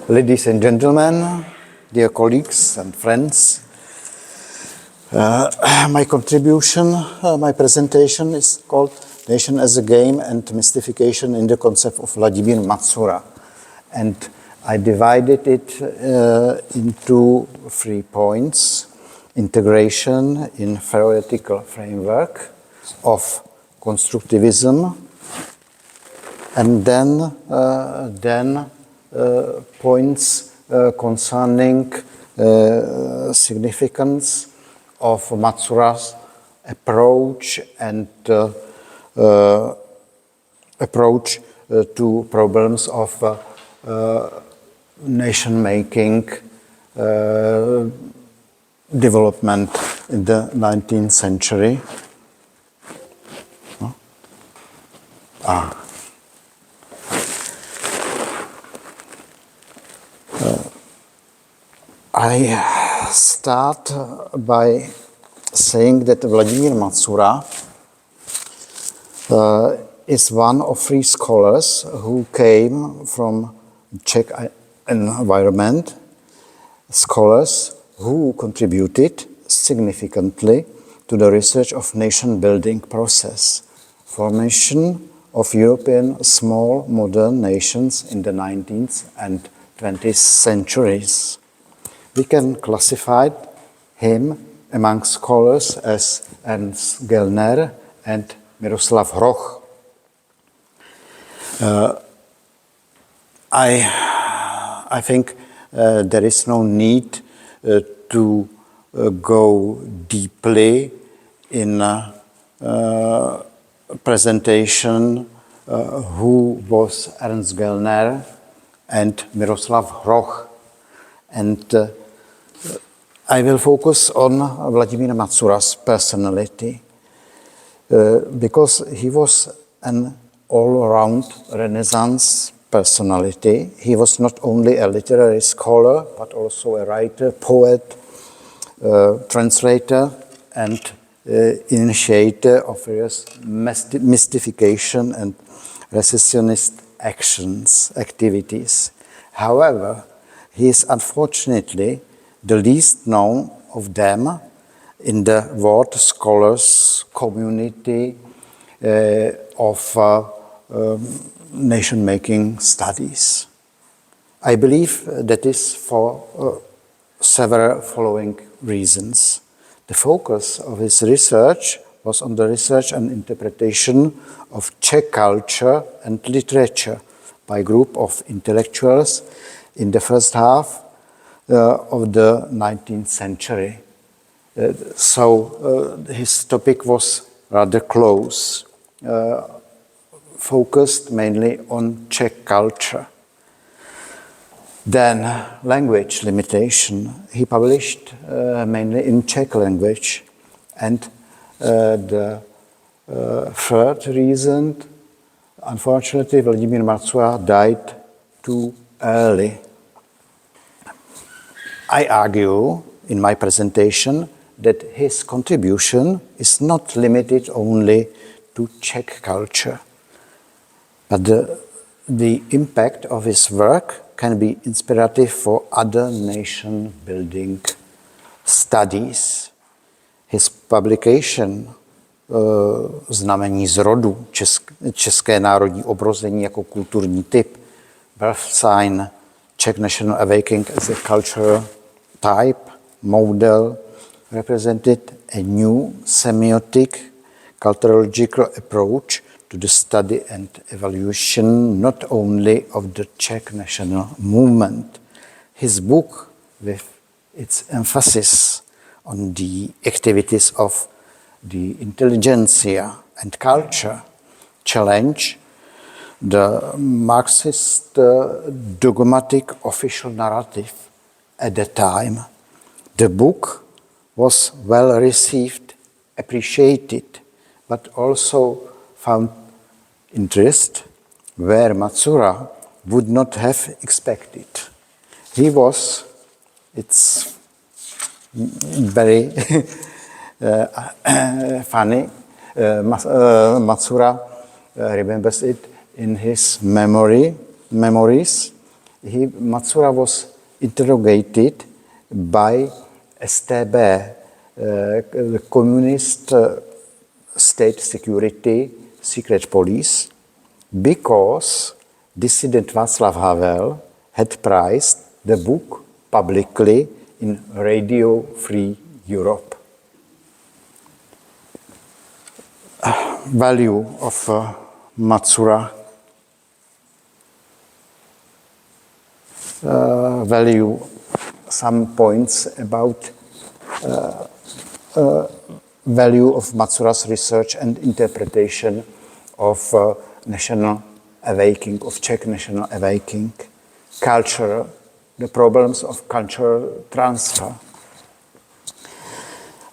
Ladies and gentlemen, dear colleagues and friends, my contribution, my presentation is called Nation as a Game and Mystification in the Concept of Vladimír Macura. And I divided it into 3 points: integration in theoretical framework of constructivism, and then points concerning significance of Macura's approach and approach to problems of nation-making development in the 19th century. I start by saying that Vladimír Macura is one of 3 scholars who came from Czech environment, scholars who contributed significantly to the research of nation-building process, formation of European small modern nations in the 19th and 20th centuries. We can classify him among scholars as Ernst Gellner and Miroslav Hroch. I think there is no need to go deeply in presentation who was Ernst Gellner and Miroslav Hroch. And I will focus on Vladimír Macura's personality because he was an all-round Renaissance personality. He was not only a literary scholar, but also a writer, poet, translator, and initiator of various mystification and recessionist activities. However, he is unfortunately the least known of them in the world scholars community of nation-making studies. I believe that is for several following reasons. The focus of his research was on the research and interpretation of Czech culture and literature by a group of intellectuals in the first half of the 19th century. So his topic was rather close, focused mainly on Czech culture. Then language limitation. He published mainly in Czech language. And the third reason, unfortunately, Vladimír Macura died too early. I argue in my presentation that his contribution is not limited only to Czech culture, but the impact of his work can be inspirative for other nation-building studies. His publication Znamení z rodu, České národní obrození jako kulturní typ, birth sign, Czech national awakening as a cultural type, model, represented a new semiotic culturological approach to the study and evaluation not only of the Czech national movement. His book, with its emphasis on the activities of the intelligentsia and culture, challenge the Marxist dogmatic official narrative at the time. The book was well received, appreciated, but also found interest where Macura would not have expected. He was, it's very funny, Macura remembers it in his memories. Macura was interrogated by STB, the communist state security secret police, because dissident Václav Havel had praised the book publicly in Radio Free Europe. Value of Macura. Value some points about value of Macura's research and interpretation of national awakening, of Czech national awakening, culture, the problems of cultural transfer.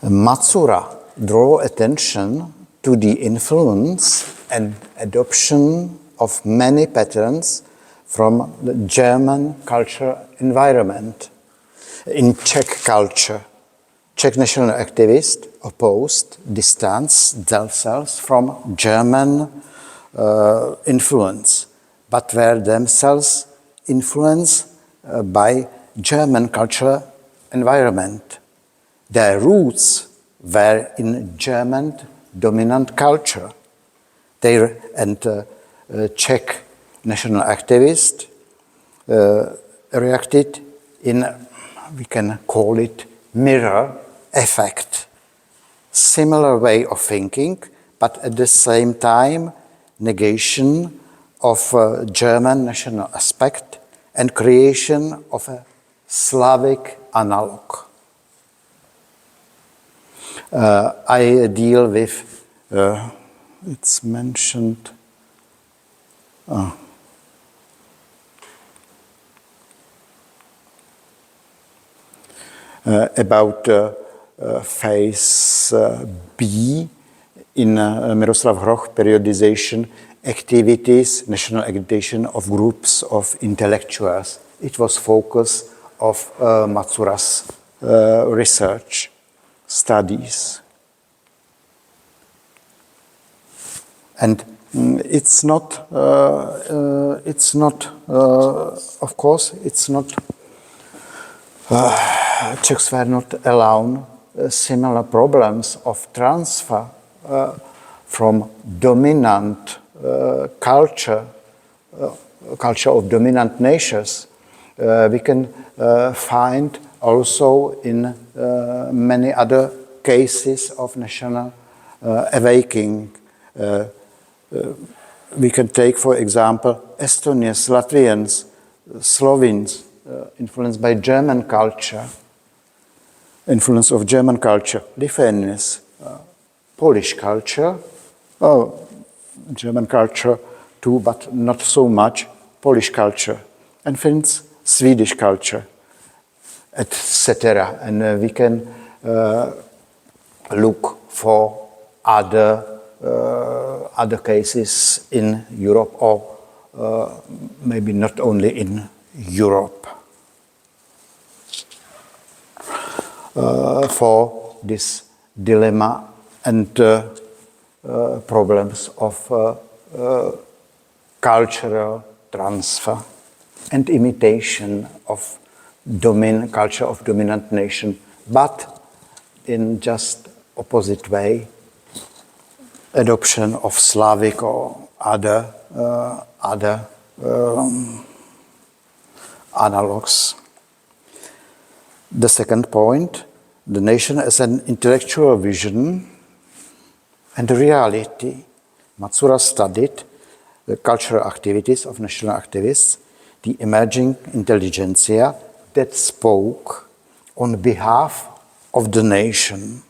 Macura drew attention to the influence and adoption of many patterns from the German cultural environment. In Czech culture, Czech national activists opposed, distanced themselves from German influence, but were themselves influenced by German cultural environment. Their roots were in German dominant culture. Czech national activists reacted in, we can call it, mirror effect. Similar way of thinking, but at the same time, negation of German national aspect and creation of a Slavic analog. I deal with, it's mentioned, about phase B in Miroslav Hroch periodization activities, national agitation of groups of intellectuals. It was focus of Macura's research studies. And it's not, of course, it's not, Czechs were not alone. Similar problems of transfer from dominant culture of dominant nations, we can find also in many other cases of national awakening. We can take, for example, Estonians, Latvians, Slovenes, influenced by German culture, influence of German culture, Lithuanians, Polish culture, German culture too, but not so much, Polish culture, and Finns, Swedish culture, etc. And we can look for other cases in Europe, or maybe not only in Europe. For this dilemma and problems of cultural transfer and imitation of culture of dominant nation, but in just opposite way, adoption of Slavic or other analogues. The second point, the nation as an intellectual vision and reality. Macura studied the cultural activities of national activists, the emerging intelligentsia that spoke on behalf of the nation.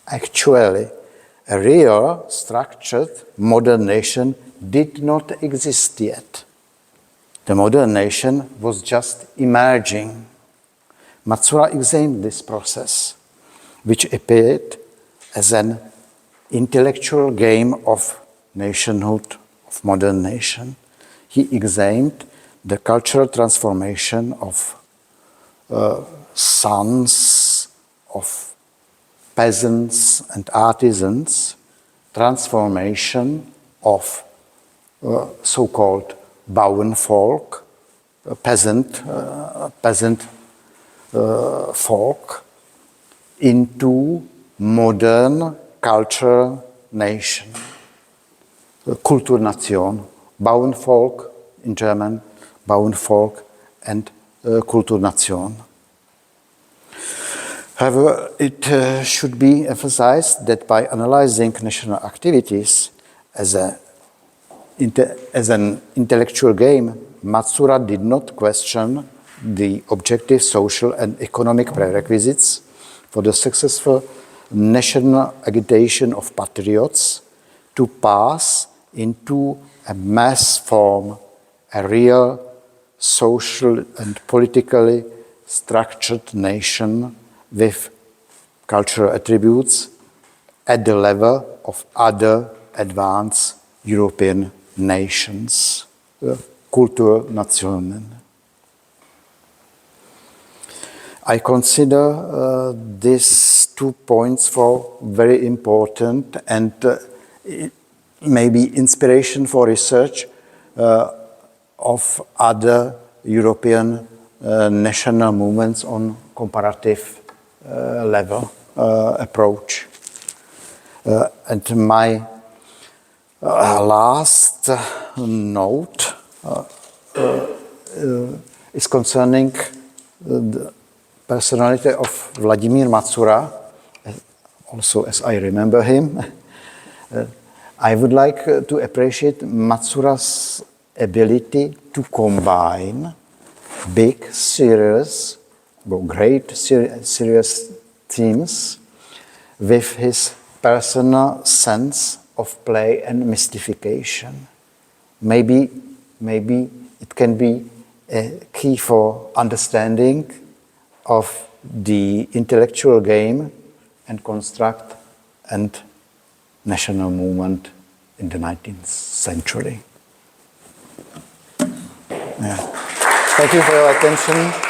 Actually, a real, structured, modern nation did not exist yet. The modern nation was just emerging. Macura examined this process, which appeared as an intellectual game of nationhood, of modern nation. He examined the cultural transformation of sons, of peasants and artisans, transformation of so-called Bauernvolk, peasant folk into modern cultural nation. Kulturnation, Bauernvolk in German, Bauernvolk and Kulturnation. However, it should be emphasized that by analyzing national activities as an intellectual game, Macura did not question the objective social and economic prerequisites for the successful national agitation of patriots to pass into a mass form, a real social and politically structured nation with cultural attributes at the level of other advanced European nations. Kulturnationen. I consider these 2 points for very important and maybe inspiration for research of other European national movements on comparative level approach. And my last note is concerning the personality of Vladimír Macura, also as I remember him. I would like to appreciate Macura's ability to combine big, serious, great, serious themes with his personal sense of play and mystification. Maybe it can be a key for understanding of the intellectual game and construct and national movement in the 19th century. Yeah. Thank you for your attention.